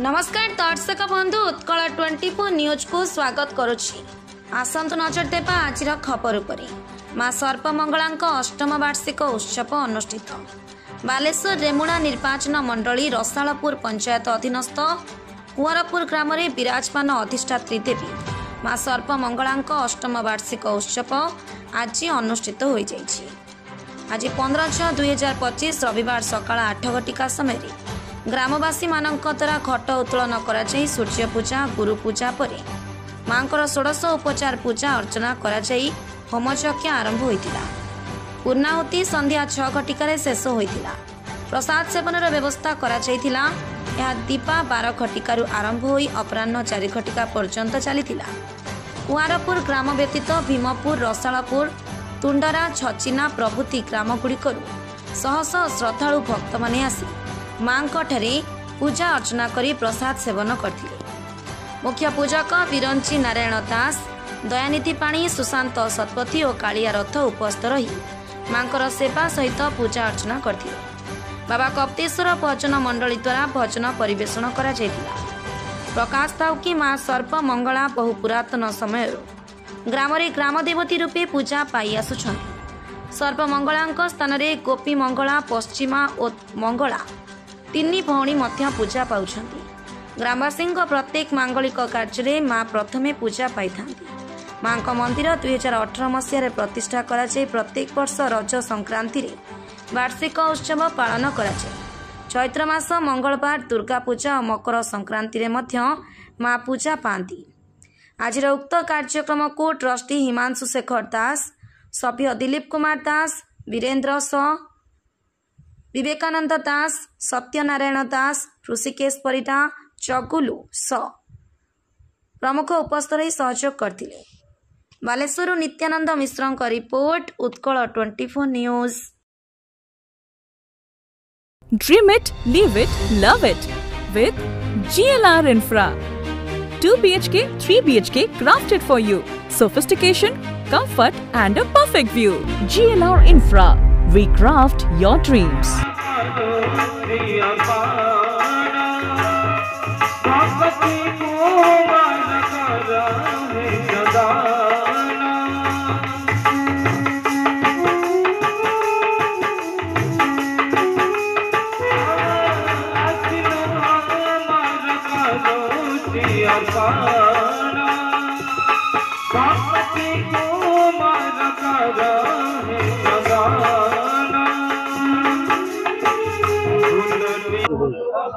नमस्कार दर्शक बंधु उत्कल 24 न्यूज को स्वागत करुछि। आसंतु नजर देबा आजिर खबर उपरि। मां सर्पमंगला अष्टम वार्षिक उत्सव अनुष्ठित। बालेश्वर रेमुणा निर्वाचन मंडली रसालपुर पंचायत अधीनस्थ कुंवरपुर ग्राम में विराजमान अधिष्ठात्री देवी मां सर्पमंगला अष्टम वार्षिक उत्सव आज अनुष्ठित हो जाइछि। आज 15/6/2025 रविवार सकाळ 8 घटिका समय ग्रामवासी मानक द्वारा घट उत्तोलन कर सूर्य पूजा गुरु पूजा पर मांकर षोडश उपचार पूजा अर्चना कर होमयज्ञ आरंभ होता। पूर्णाहुति संध्या 6 घटिकार शेष होता। प्रसाद सेवन व्यवस्था कर दीपा 12 घटिकार आरंभ हो अपराह 4 घटिका पर्यंत चली। कुंवरपुर ग्राम व्यतीत भीमपुर रसालपुर तुंडरा छचिना प्रभृति ग्रामगुड़िक शह शह श्रद्धालु भक्त माने आसी मां पूजा अर्चना करी प्रसाद सेवन करथिले। मुख्य पूजक विरंची नारायण दास दयानिधि पाणी सुशांत शतपथी और कालिया रथ उपस्थित रही मांकर सेवा सहित पूजा अर्चना करथिले। बाबा कप्तेश्वर भजन मंडली द्वारा भजन परिवेषण करा जायतिला। प्रकाश थाउ कि मां सर्पमंगला बहु पुरातन समय ग्राम ग्रामदेवती रूपे पूजा पाई आसुछन्ति। सर्पमंगला स्थान में गोपी मंगला पश्चिमा और मंगला तीन भौणी मध्य पूजा पाउछन्ति। ग्रामवासी प्रत्येक मांगलिक कार्य मां प्रथमे पूजा पाई थांती। मां का मंदिर 2018 मसीह प्रतिष्ठा करा जाय। प्रत्येक वर्ष रज संक्रांति रे वार्षिक उत्सव पालन करा जाय। चैत्र मास मंगलवार दुर्गा पूजा और मकर संक्रांति रे मध्य मां पूजा पाती। आज उक्त कार्यक्रम को ट्रस्टी हिमांशु शेखर दास, सभ्य दिलीप कुमार दास, वीरेन्द्र स, विवेकानंद दास, सत्यनारायण दास, ऋषिकेश परिडा, चगुलू स प्रमुख उपस्थित रही सहयोग करथिले। बालेश्वर नित्यानंद मिश्र का report, Utkal 24 news. Dream it, live it, love it with GLR Infra. 2 BHK, 3 BHK crafted for you. Sophistication, comfort and a perfect view. GLR Infra. We craft your dreams.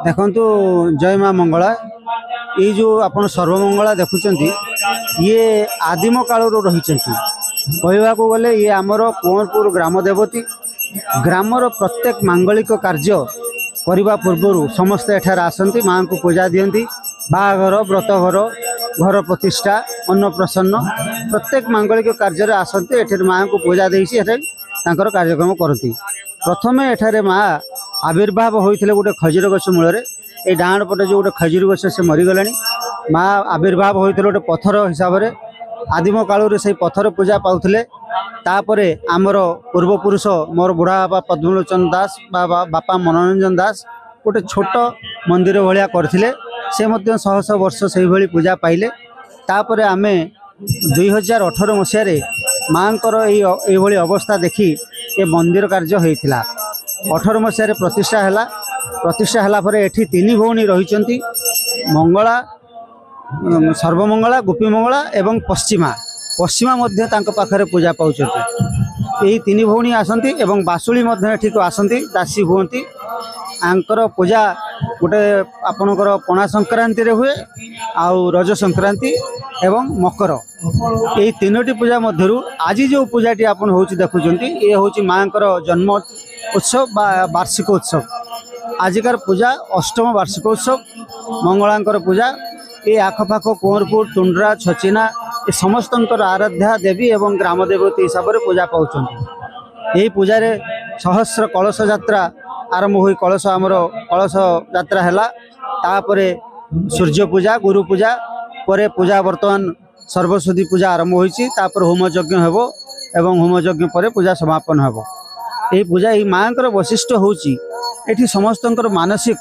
देखंतु जय मां मंगला ये जो आपण सर्वमंगला देखुचंती ये आदिम काल रही कहवा को गले ये आमर कुंवरपुर ग्राम देवती ग्रामर प्रत्येक मांगलिक कार्य करने पूर्व समस्ते एठार आसती माँ को पूजा दियंती। बाहाघर व्रतघर घर प्रतिष्ठा अन्नप्रसन्न प्रत्येक मांगलिक कार्य आसती एठार माँ को पूजा देसी तांकर कार्यक्रम करती। प्रथमे एठारे माँ आविर्भाव होते गोटे खजूर गछ मूल ये डाण पटे जो गोटे खजूर गछ से मरीगला। माँ आविर्भाव होते गोटे पत्थर हिसाब से आदिम काल से पत्थर पूजा पाउले। तापर आमर पूर्वपुरुष मोर बुढ़ा बापा पद्मलोचन दास बापा मनोरंजन दास गोटे छोट मंदिर भाया करथिले। से मध्य शह शह वर्ष से ही पूजा पाइले। तापर आमे 2018 मसीह माँ ये अवस्था देखी ये मंदिर कार्य होता। 18 मसीह प्रतिष्ठा है पर एठी 3 भौणी रही मंगला सर्वमंगला गोपी मंगला एवं पश्चिमा मध्य तांको पाखरे पूजा पाउछथि। यही 3 भौणी आसंती एवं बासुली मध्य एठी को आसंती दासी हुअंती। आंकर पूजा गोटे आपणकर पणा संक्रांति रे हुए आउ रज संक्रांति एवं मकर यही 3टी पूजा मध्यरु आज जो पूजाटी आपन होची देखुचंती ये होची मांकर जन्म उत्सव वार्षिक उत्सव। आजिकार पूजा अष्टम वार्षिक उत्सव मंगलांकर पूजा ये आखपाख कुंवरपुर तुंडरा छचिना ये समस्त आराध्या देवी एवं ग्रामदेवती हिसाब से पूजा पाउछंती। यही पूजा रे सहस्र कलश यात्रा आरंभ हुई कलश आमर कलश यात्रा है। तापर सूर्य पूजा गुरु पूजा पर पूजा वर्तमान सर्वस्वती पूजा आरंभ होइछि। तापर होमयज्ञ हेबो एवं होमयज्ञ पर पूजा समापन हेबो। यही पूजा यही माँ वैशिष्ट्य होची एठी समस्तंकर मानसिक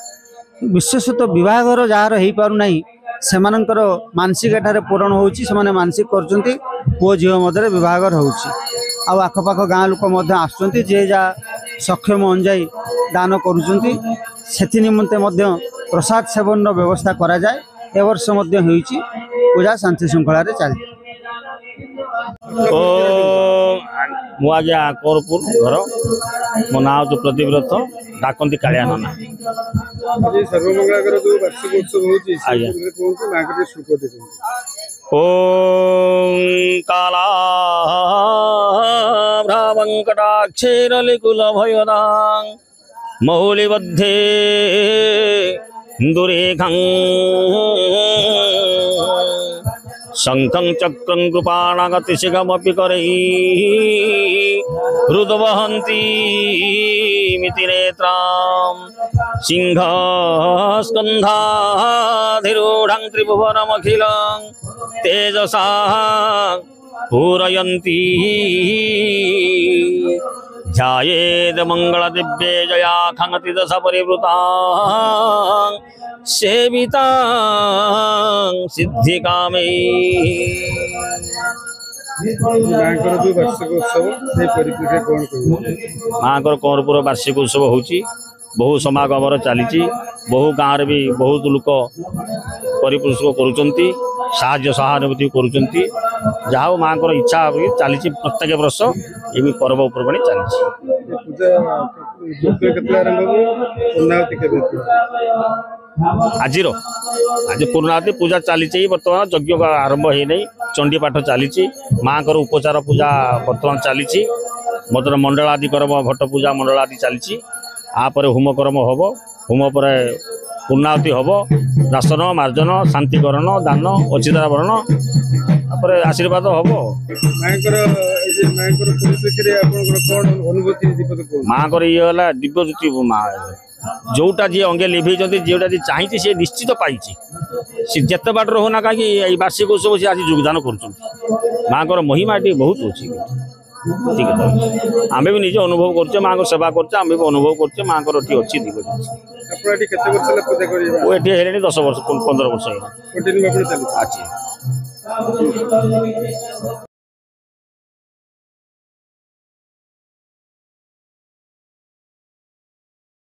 विशेषतः विवाहर जार हो पार नहीं सेमानंकर मानसिक एठारे पूरण होउची सेमाने मानसिक करचंती पुओ झियो मध्य विवाहर होउची आ आखपाख गाँ लोक आसुचंती जे जा सक्षम अनुजाई दान करुचंती सेथि निमंते मध्य प्रसाद सेवन व्यवस्था करा जाए ए वर्ष मध्य होइची पूजा शांति श्रृंखला रे चल मु आज्ञा करपुर घर मो ना हूँ प्रतिव्रत डाकती कालिया नाना सर्वमंगलाकर जो वार्षिक उत्सव होची आज्ञा कोन मागरे सुकोटे ओम काला भ्रावंकटाक्षेरलिकुल भयदां मौलिबद्धे दुरेखं शंखं चक्रं कृपाणागतिशिखमपि करैः हृद्वहन्ती मितिनेत्रां सिंहस्कन्धाधिरूढं त्रिभुवनमखिलं तेजसा पूरयन्ती ध्यायेद मंगलदिव्ये जया खंगति दश परिवृतां सेवितां सिद्धिकामे मांकर जो वार्षिक उत्सव से परिप्रेक्षी कोन कहू मांकर कौरपुर वार्षिक उत्सव होची बहु समागम चली बहु गाँव भी बहुत लोक परिपुष्क करुँच साहाय्य सहानुभूति करुँच जहाँ माँ इच्छा चली प्रत्येक वर्ष ये पर्वपर्वाणी चली पूजा जो केतला आरंभ हो पूर्णावती केबे आज पूर्णावती पूजा चली बर्तमान यज्ञ आरंभ हो नहीं चंडी पाठ चली माँ उपचार पूजा बर्तमान चली मतलब मंडलादि कर्म घट पूजा मंडलादि चली आपर होम कर्म हम होम पर पूर्णावती हम राशन मार्जन शांतिकरण दान अचितारा वरण तापर आशीर्वाद हम माँ ये दिव्यज्योति माँ जोटा जी अंगे लिभे जोटा जी चाहिए सी निश्चित पाई सी जिते बाट रोना कहीं वार्षिक उत्सव सी आज योगदान कर माँ महिमा टी बहुत अच्छी ठीक है आम भी निजे अनुभव करचे माँ को सेवा करचे आम भी अनुभव करचे माँ को अच्छी दिव्य 10 वर्ष 15 वर्ष है।